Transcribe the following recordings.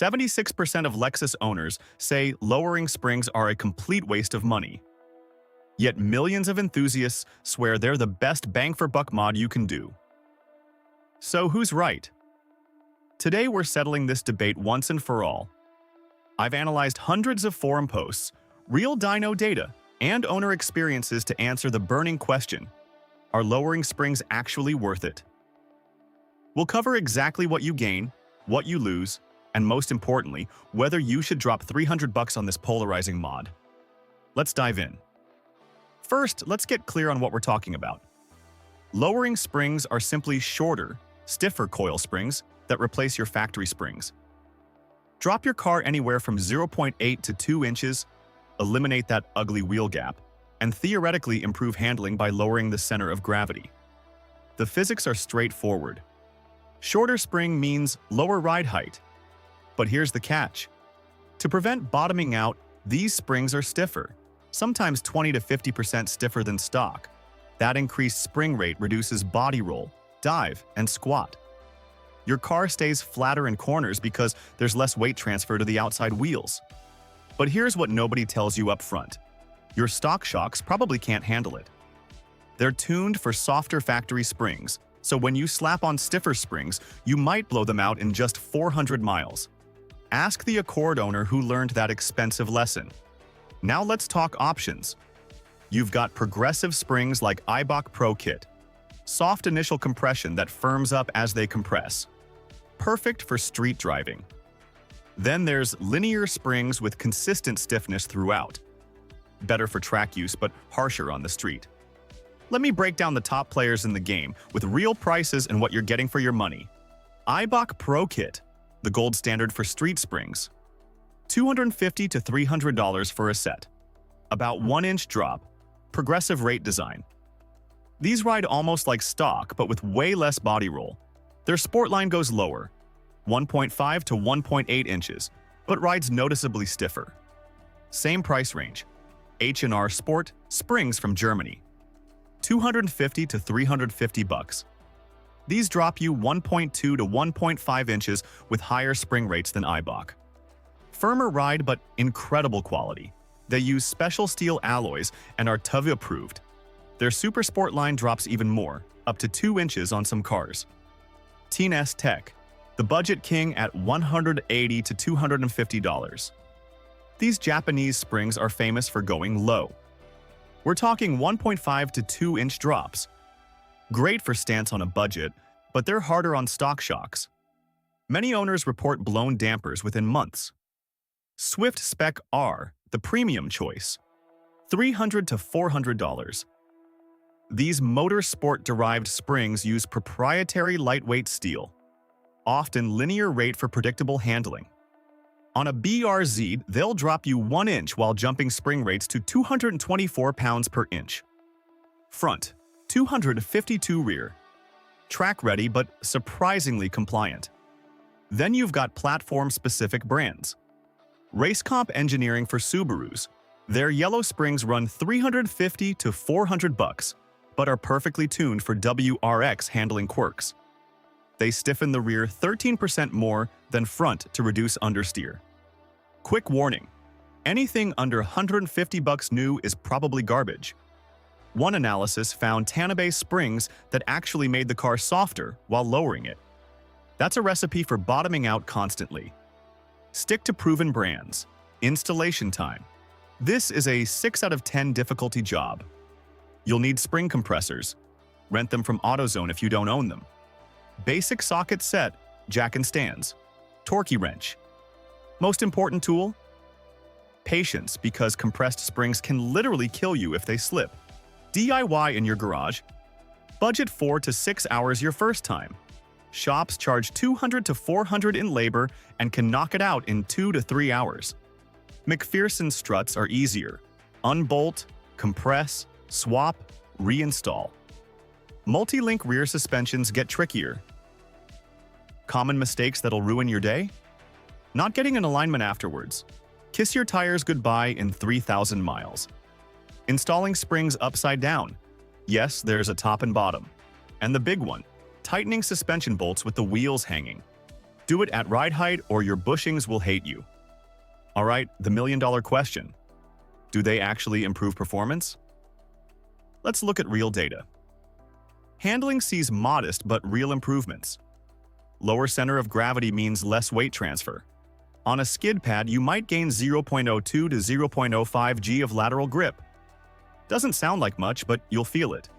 76% of Lexus owners say lowering springs are a complete waste of money. Yet millions of enthusiasts swear they're the best bang-for-buck mod you can do. So who's right? Today we're settling this debate once and for all. I've analyzed hundreds of forum posts, real dyno data, and owner experiences to answer the burning question: are lowering springs actually worth it? We'll cover exactly what you gain, what you lose, and most importantly, whether you should drop $300 on this polarizing mod. Let's dive in. First, let's get clear on what we're talking about. Lowering springs are simply shorter, stiffer coil springs that replace your factory springs. Drop your car anywhere from 0.8 to 2 inches, eliminate that ugly wheel gap, and theoretically improve handling by lowering the center of gravity. The physics are straightforward. Shorter spring means lower ride height. But here's the catch. To prevent bottoming out, these springs are stiffer, sometimes 20 to 50% stiffer than stock. That increased spring rate reduces body roll, dive, and squat. Your car stays flatter in corners because there's less weight transfer to the outside wheels. But here's what nobody tells you up front. Your stock shocks probably can't handle it. They're tuned for softer factory springs, so when you slap on stiffer springs, you might blow them out in just 400 miles. Ask the Accord owner who learned that expensive lesson. Now let's talk options. You've got progressive springs like Eibach Pro-Kit. Soft initial compression that firms up as they compress. Perfect for street driving. Then there's linear springs with consistent stiffness throughout. Better for track use, but harsher on the street. Let me break down the top players in the game with real prices and what you're getting for your money. Eibach Pro-Kit, the gold standard for street springs. $250 to $300 for a set. About 1-inch drop. Progressive rate design. These ride almost like stock, but with way less body roll. Their sport line goes lower, 1.5 to 1.8 inches, but rides noticeably stiffer. Same price range. H&R Sport Springs from Germany. $250 to $350. These drop you 1.2 to 1.5 inches with higher spring rates than Eibach. Firmer ride but incredible quality. They use special steel alloys and are TÜV approved. Their Super Sport line drops even more, up to 2 inches on some cars. Tein S.Tech, the budget king at $180 to $250. These Japanese springs are famous for going low. We're talking 1.5 to 2-inch drops. Great for stance on a budget, but they're harder on stock shocks. Many owners report blown dampers within months. Swift Spec R, the premium choice. $300 to $400. These motorsport-derived springs use proprietary lightweight steel, often linear rate for predictable handling. On a BRZ, they'll drop you 1 inch while jumping spring rates to 224 pounds per inch. Front, 252 rear. Track-ready but surprisingly compliant. Then you've got platform-specific brands. RaceComp Engineering for Subarus. Their yellow springs run $350 to $400, but are perfectly tuned for WRX handling quirks. They stiffen the rear 13% more than front to reduce understeer. Quick warning, anything under $150 new is probably garbage. One analysis found Tanabe springs that actually made the car softer while lowering it. That's a recipe for bottoming out constantly. Stick to proven brands. Installation time. This is a 6 out of 10 difficulty job. You'll need spring compressors. Rent them from AutoZone if you don't own them. Basic socket set, jack and stands. Torquey wrench. Most important tool? Patience, because compressed springs can literally kill you if they slip. DIY in your garage. Budget 4 to 6 hours your first time. Shops charge $200 to $400 in labor and can knock it out in 2 to 3 hours. McPherson struts are easier. Unbolt, compress, swap, reinstall. Multi-link rear suspensions get trickier. Common mistakes that'll ruin your day? Not getting an alignment afterwards. Kiss your tires goodbye in 3,000 miles. Installing springs upside down. Yes, there's a top and bottom. And the big one, tightening suspension bolts with the wheels hanging. Do it at ride height or your bushings will hate you. Alright, the million-dollar question. Do they actually improve performance? Let's look at real data. Handling sees modest but real improvements. Lower center of gravity means less weight transfer. On a skid pad, you might gain 0.02 to 0.05 g of lateral grip. Doesn't sound like much, but you'll feel it.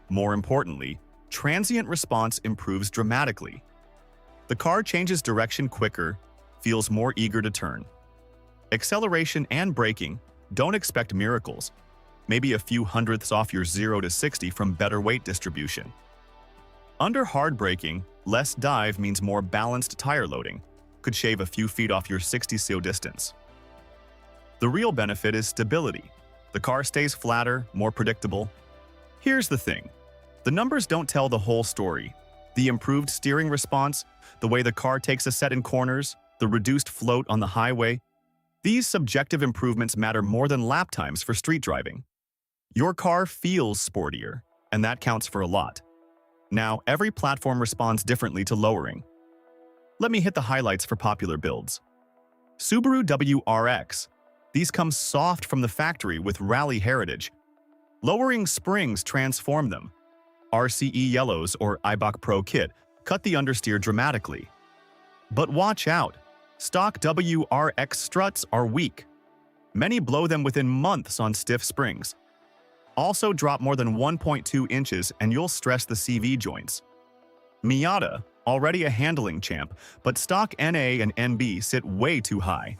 More importantly, transient response improves dramatically. The car changes direction quicker, feels more eager to turn. Acceleration and braking, don't expect miracles. Maybe a few hundredths off your 0 to 60 from better weight distribution. Under hard braking, less dive means more balanced tire loading. Could shave a few feet off your 60 CO distance. The real benefit is stability. The car stays flatter, more predictable. Here's the thing. The numbers don't tell the whole story. The improved steering response, the way the car takes a set in corners, the reduced float on the highway, these subjective improvements matter more than lap times for street driving. Your car feels sportier, and that counts for a lot. Now, every platform responds differently to lowering. Let me hit the highlights for popular builds. Subaru WRX. These come soft from the factory with rally heritage. Lowering springs transform them. RCE Yellows or Eibach Pro-Kit cut the understeer dramatically. But watch out, stock WRX struts are weak. Many blow them within months on stiff springs. Also drop more than 1.2 inches and you'll stress the CV joints. Miata, already a handling champ, but stock NA and NB sit way too high.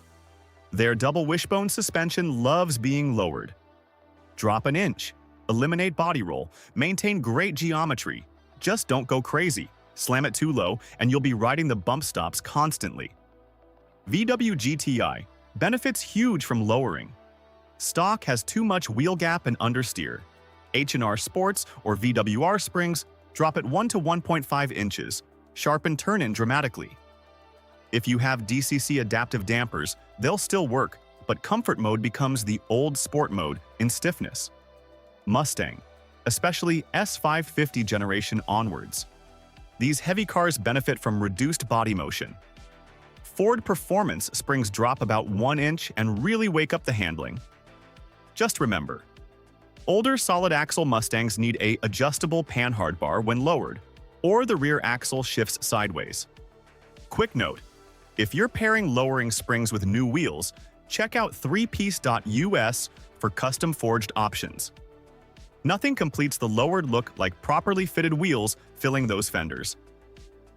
Their double wishbone suspension loves being lowered. Drop an inch, eliminate body roll, maintain great geometry. Just don't go crazy. Slam it too low and you'll be riding the bump stops constantly. VW GTI, benefits huge from lowering. Stock has too much wheel gap and understeer. H&R Sports or VWR springs drop at 1 to 1.5 inches, sharpen turn-in dramatically. If you have DCC adaptive dampers, they'll still work, but comfort mode becomes the old sport mode in stiffness. Mustang, especially S550 generation onwards. These heavy cars benefit from reduced body motion. Ford Performance springs drop about 1 inch and really wake up the handling. Just remember, older solid axle Mustangs need a adjustable panhard bar when lowered, or the rear axle shifts sideways. Quick note, if you're pairing lowering springs with new wheels, check out threepiece.us for custom forged options. Nothing completes the lowered look like properly fitted wheels filling those fenders.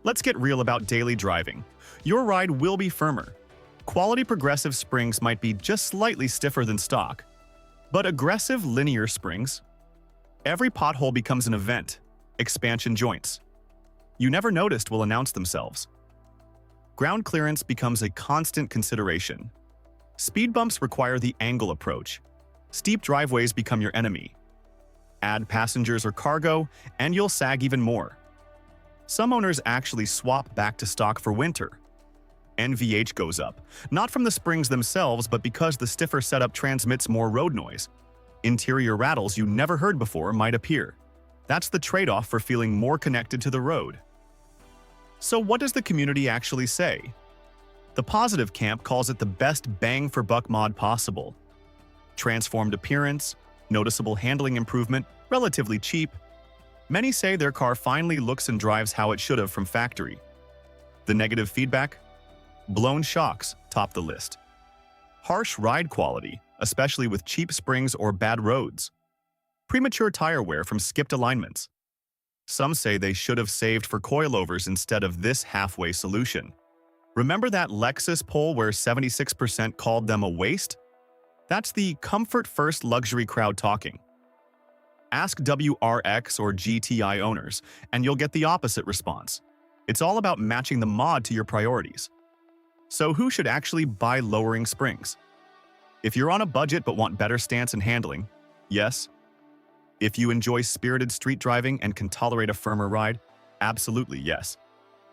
Let's get real about daily driving. Your ride will be firmer. Quality progressive springs might be just slightly stiffer than stock. But aggressive linear springs? Every pothole becomes an event. Expansion joints you never noticed will announce themselves. Ground clearance becomes a constant consideration. Speed bumps require the angle approach. Steep driveways become your enemy. Add passengers or cargo, and you'll sag even more. Some owners actually swap back to stock for winter. NVH goes up, not from the springs themselves, but because the stiffer setup transmits more road noise. Interior rattles you never heard before might appear. That's the trade-off for feeling more connected to the road. So what does the community actually say? The positive camp calls it the best bang-for-buck mod possible. Transformed appearance, noticeable handling improvement, relatively cheap. Many say their car finally looks and drives how it should have from factory. The negative feedback? Blown shocks top the list. Harsh ride quality, especially with cheap springs or bad roads. Premature tire wear from skipped alignments. Some say they should have saved for coilovers instead of this halfway solution. Remember that Lexus poll where 76% called them a waste? That's the comfort-first luxury crowd talking. Ask WRX or GTI owners, and you'll get the opposite response. It's all about matching the mod to your priorities. So who should actually buy lowering springs? If you're on a budget but want better stance and handling, yes. If you enjoy spirited street driving and can tolerate a firmer ride, absolutely yes.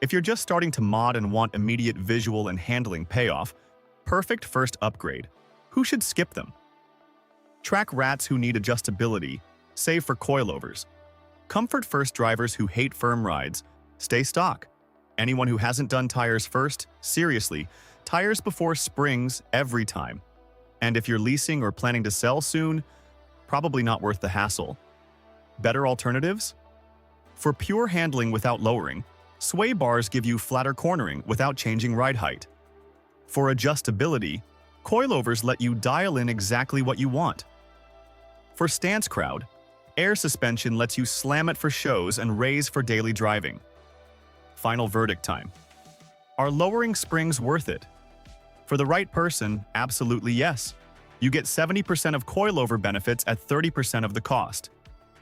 If you're just starting to mod and want immediate visual and handling payoff, perfect first upgrade. Who should skip them? Track rats who need adjustability, save for coilovers. Comfort first drivers who hate firm rides, stay stock. anyone who hasn't done tires first, seriously, tires before springs every time. And if you're leasing or planning to sell soon, probably not worth the hassle. Better alternatives? For pure handling without lowering, sway bars give you flatter cornering without changing ride height. For adjustability, coilovers let you dial in exactly what you want. For stance crowd, air suspension lets you slam it for shows and raise for daily driving. Final verdict time. Are lowering springs worth it? For the right person, absolutely yes. You get 70% of coilover benefits at 30% of the cost.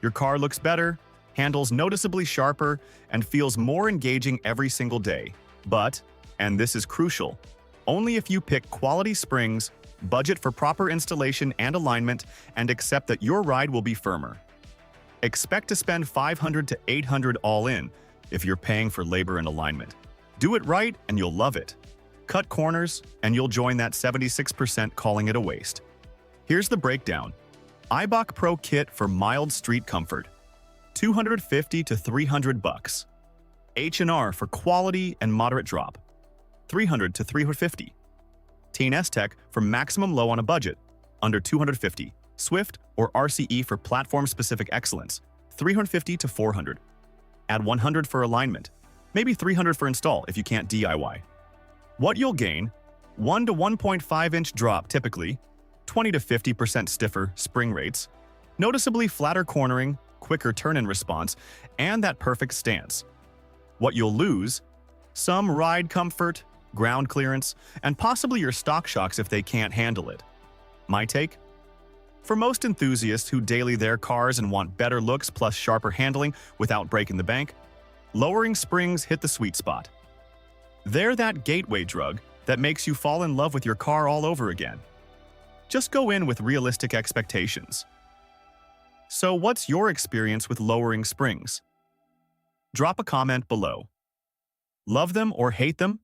Your car looks better, handles noticeably sharper, and feels more engaging every single day. But, and this is crucial, only if you pick quality springs, budget for proper installation and alignment, and accept that your ride will be firmer. Expect to spend $500 to $800 all in if you're paying for labor and alignment. Do it right and you'll love it. Cut corners and you'll join that 76% calling it a waste. Here's the breakdown. Eibach Pro-Kit for mild street comfort, $250 to $300. H&R for quality and moderate drop, $300 to $350. Tein S.Tech for maximum low on a budget, under $250. Swift or RCE for platform-specific excellence, $350 to $400. Add $100 for alignment, maybe $300 for install if you can't DIY. What you'll gain: 1 to 1.5 inch drop typically, 20 to 50% stiffer spring rates, noticeably flatter cornering, quicker turn-in response, and that perfect stance. What you'll lose: some ride comfort, ground clearance, and possibly your stock shocks if they can't handle it. My take? For most enthusiasts who daily their cars and want better looks plus sharper handling without breaking the bank, lowering springs hit the sweet spot. They're that gateway drug that makes you fall in love with your car all over again. Just go in with realistic expectations. So what's your experience with lowering springs? Drop a comment below. Love them or hate them?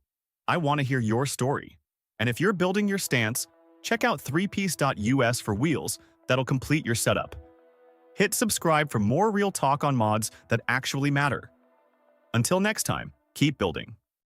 I want to hear your story. And if you're building your stance, check out threepiece.us for wheels that'll complete your setup. Hit subscribe for more real talk on mods that actually matter. Until next time, keep building.